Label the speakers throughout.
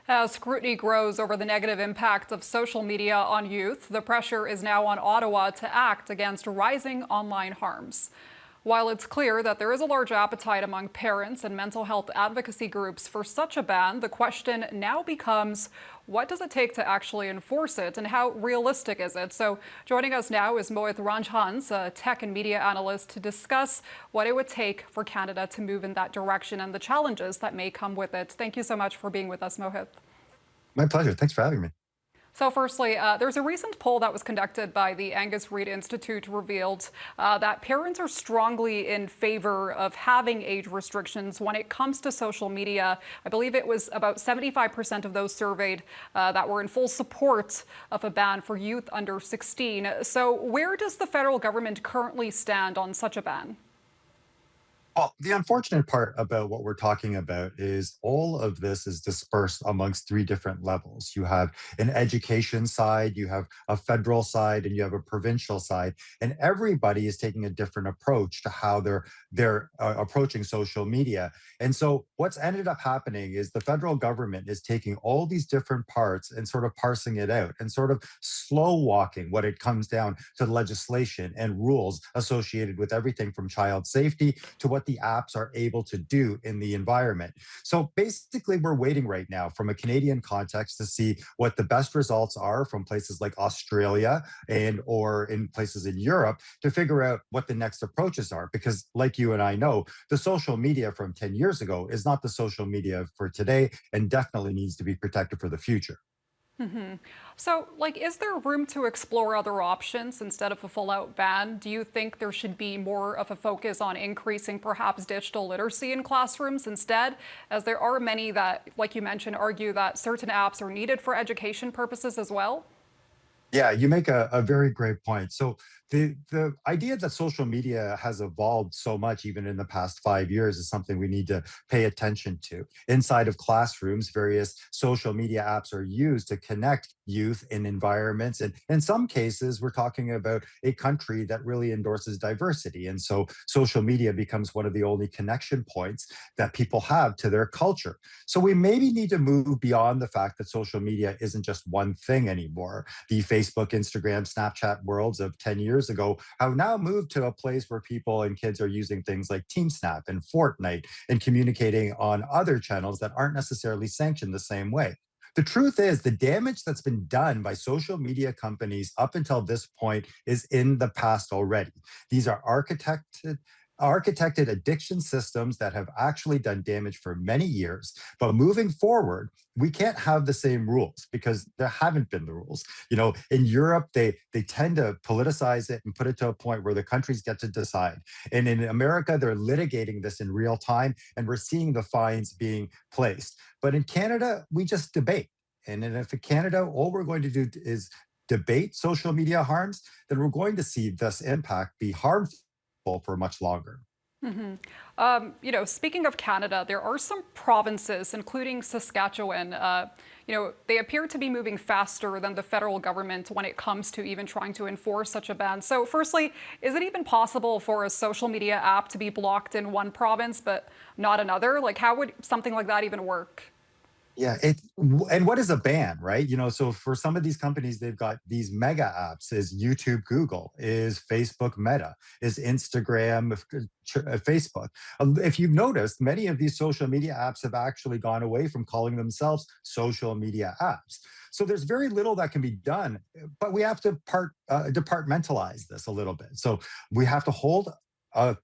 Speaker 1: As scrutiny grows over the negative impact of social media on youth, the pressure is now on Ottawa to act against rising online harms. While it's clear that there is a large appetite among parents and mental health advocacy groups for such a ban, the question now becomes, what does it take to actually enforce it and how realistic is it? So joining us now is Mohit Ranjhans, a tech and media analyst, to discuss what it would take for Canada to move in that direction and the challenges that may come with it. Thank you so much for being with us, Mohit.
Speaker 2: My pleasure. Thanks for having me.
Speaker 1: So firstly, there's a recent poll that was conducted by the Angus Reid Institute revealed that parents are strongly in favor of having age restrictions when it comes to social media. I believe it was about 75% of those surveyed that were in full support of a ban for youth under 16. So where does the federal government currently stand on such a ban?
Speaker 2: Well, the unfortunate part about what we're talking about is all of this is dispersed amongst three different levels. You have an education side, you have a federal side, and you have a provincial side, and everybody is taking a different approach to how they're approaching social media. And so, what's ended up happening is the federal government is taking all these different parts and sort of parsing it out and sort of slow walking what it comes down to legislation and rules associated with everything from child safety to what the apps are able to do in the environment. So basically, we're waiting right now from a Canadian context to see what the best results are from places like Australia and or in places in Europe to figure out what the next approaches are. Because like you and I know, the social media from 10 years ago is not the social media for today and definitely needs to be protected for the future.
Speaker 1: So, is there room to explore other options instead of a full-out ban? Do you think there should be more of a focus on increasing perhaps digital literacy in classrooms instead? As there are many that, like you mentioned, argue that certain apps are needed for education purposes as well?
Speaker 2: Yeah, you make a very great point. So the idea that social media has evolved so much, even in the past 5 years, is something we need to pay attention to. Inside of classrooms, various social media apps are used to connect youth in environments. And in some cases, we're talking about a country that really endorses diversity. And so social media becomes one of the only connection points that people have to their culture. So we maybe need to move beyond the fact that social media isn't just one thing anymore. The Facebook, Instagram, Snapchat worlds of 10 years ago have now moved to a place where people and kids are using things like TeamSnap and Fortnite and communicating on other channels that aren't necessarily sanctioned the same way. The truth is, the damage that's been done by social media companies up until this point is in the past already. These are architected addiction systems that have actually done damage for many years. But moving forward, we can't have the same rules because there haven't been the rules. You know, in Europe, they tend to politicize it and put it to a point where the countries get to decide. And in America, they're litigating this in real time, and we're seeing the fines being placed. But in Canada, we just debate. And if in Canada, all we're going to do is debate social media harms, then we're going to see this impact be harmful for much longer.
Speaker 1: Speaking of Canada, there are some provinces, including Saskatchewan, they appear to be moving faster than the federal government when it comes to even trying to enforce such a ban. So firstly, is it even possible for a social media app to be blocked in one province but not another? Like, how would something like that even work?
Speaker 2: Yeah, and what is a ban, right? You know, so for some of these companies, they've got these mega apps: is YouTube, Google, is Facebook, Meta, is Instagram, Facebook. If you've noticed, many of these social media apps have actually gone away from calling themselves social media apps. So there's very little that can be done, but we have to departmentalize this a little bit. So we have to hold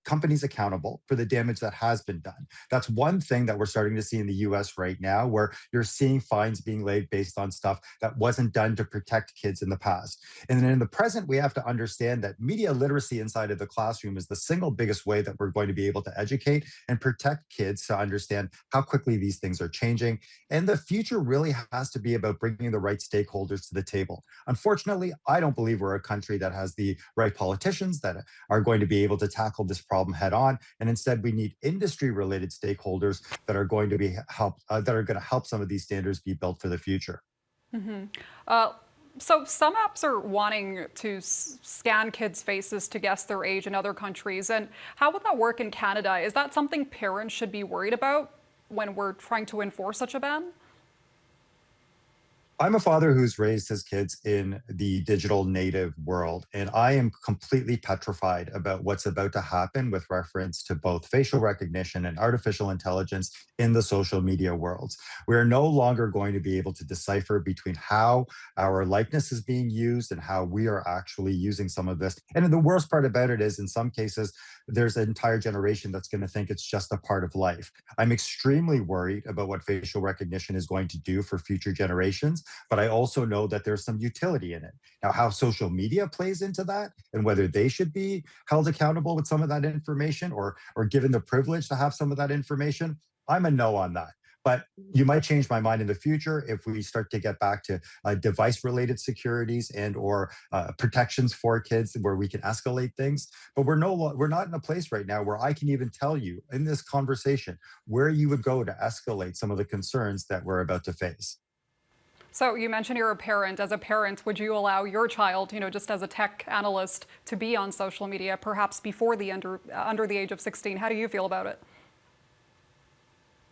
Speaker 2: companies accountable for the damage that has been done. That's one thing that we're starting to see in the US right now, where you're seeing fines being laid based on stuff that wasn't done to protect kids in the past. And then in the present, we have to understand that media literacy inside of the classroom is the single biggest way that we're going to be able to educate and protect kids to understand how quickly these things are changing. And the future really has to be about bringing the right stakeholders to the table. Unfortunately, I don't believe we're a country that has the right politicians that are going to be able to tackle this problem head on. And instead, we need industry related stakeholders that are going to help some of these standards be built for the future.
Speaker 1: Uh, so some apps are wanting to scan kids' faces to guess their age in other countries. And how would that work in Canada? Is that something parents should be worried about when we're trying to enforce such a ban?
Speaker 2: I'm a father who's raised his kids in the digital native world, and I am completely petrified about what's about to happen with reference to both facial recognition and artificial intelligence in the social media worlds. We're no longer going to be able to decipher between how our likeness is being used and how we are actually using some of this. And the worst part about it is, in some cases, there's an entire generation that's going to think it's just a part of life. I'm extremely worried about what facial recognition is going to do for future generations, but I also know that there's some utility in it. Now, how social media plays into that and whether they should be held accountable with some of that information or given the privilege to have some of that information, I'm a no on that. But you might change my mind in the future if we start to get back to device related securities and or protections for kids where we can escalate things. But we're not in a place right now where I can even tell you in this conversation where you would go to escalate some of the concerns that we're about to face.
Speaker 1: So you mentioned you're a parent. As a parent, would you allow your child, just as a tech analyst, to be on social media, perhaps before the under the age of 16? How do you feel about it?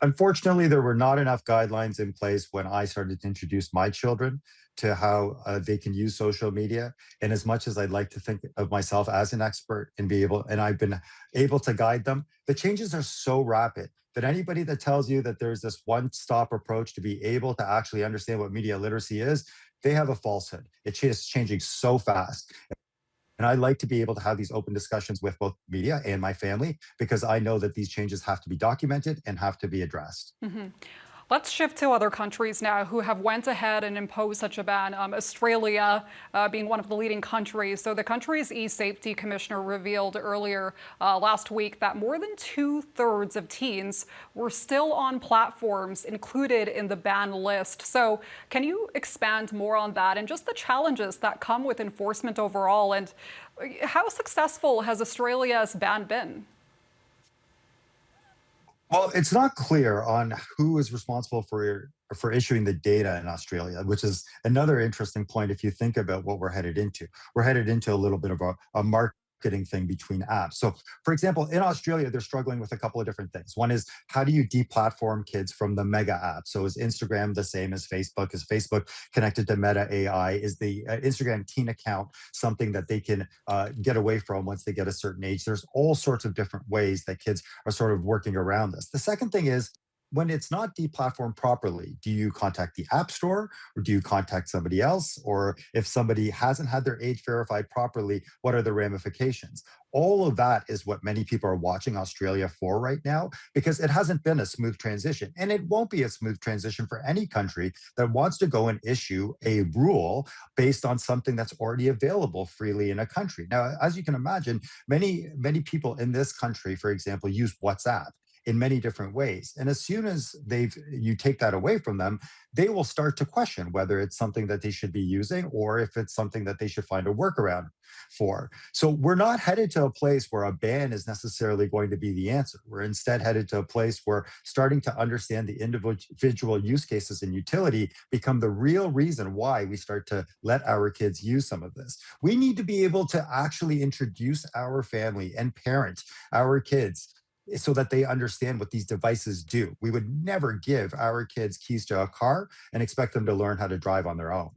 Speaker 2: Unfortunately, there were not enough guidelines in place when I started to introduce my children to how they can use social media. And as much as I'd like to think of myself as an expert and I've been able to guide them, the changes are so rapid that anybody that tells you that there's this one-stop approach to be able to actually understand what media literacy is, they have a falsehood. It's just changing so fast. And I like to be able to have these open discussions with both media and my family because I know that these changes have to be documented and have to be addressed.
Speaker 1: Let's shift to other countries now who have went ahead and imposed such a ban. Australia being one of the leading countries. So the country's e-safety commissioner revealed earlier last week that more than 2/3 of teens were still on platforms included in the ban list. So can you expand more on that and just the challenges that come with enforcement overall? And how successful has Australia's ban been?
Speaker 2: Well, it's not clear on who is responsible for issuing the data in Australia, which is another interesting point if you think about what we're headed into. We're headed into a little bit of a marketing thing between apps. So, for example, in Australia, they're struggling with a couple of different things. One is how do you deplatform kids from the mega app? So, is Instagram the same as Facebook? Is Facebook connected to Meta AI? Is the Instagram teen account something that they can get away from once they get a certain age? There's all sorts of different ways that kids are sort of working around this. The second thing is when it's not deplatformed properly, do you contact the App Store or do you contact somebody else? Or if somebody hasn't had their age verified properly, what are the ramifications? All of that is what many people are watching Australia for right now because it hasn't been a smooth transition. And it won't be a smooth transition for any country that wants to go and issue a rule based on something that's already available freely in a country. Now, as you can imagine, many people in this country, for example, use WhatsApp in many different ways. And as soon as you take that away from them, they will start to question whether it's something that they should be using or if it's something that they should find a workaround for. So we're not headed to a place where a ban is necessarily going to be the answer. We're instead headed to a place where starting to understand the individual use cases and utility become the real reason why we start to let our kids use some of this. We need to be able to actually introduce our family and parent our kids so that they understand what these devices do. We would never give our kids keys to a car and expect them to learn how to drive on their own.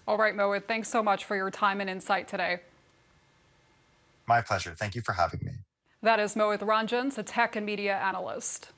Speaker 1: All right, Mohit, thanks so much for your time and insight today.
Speaker 2: My pleasure. Thank you for having me.
Speaker 1: That is Mohit Ranjan, a tech and media analyst.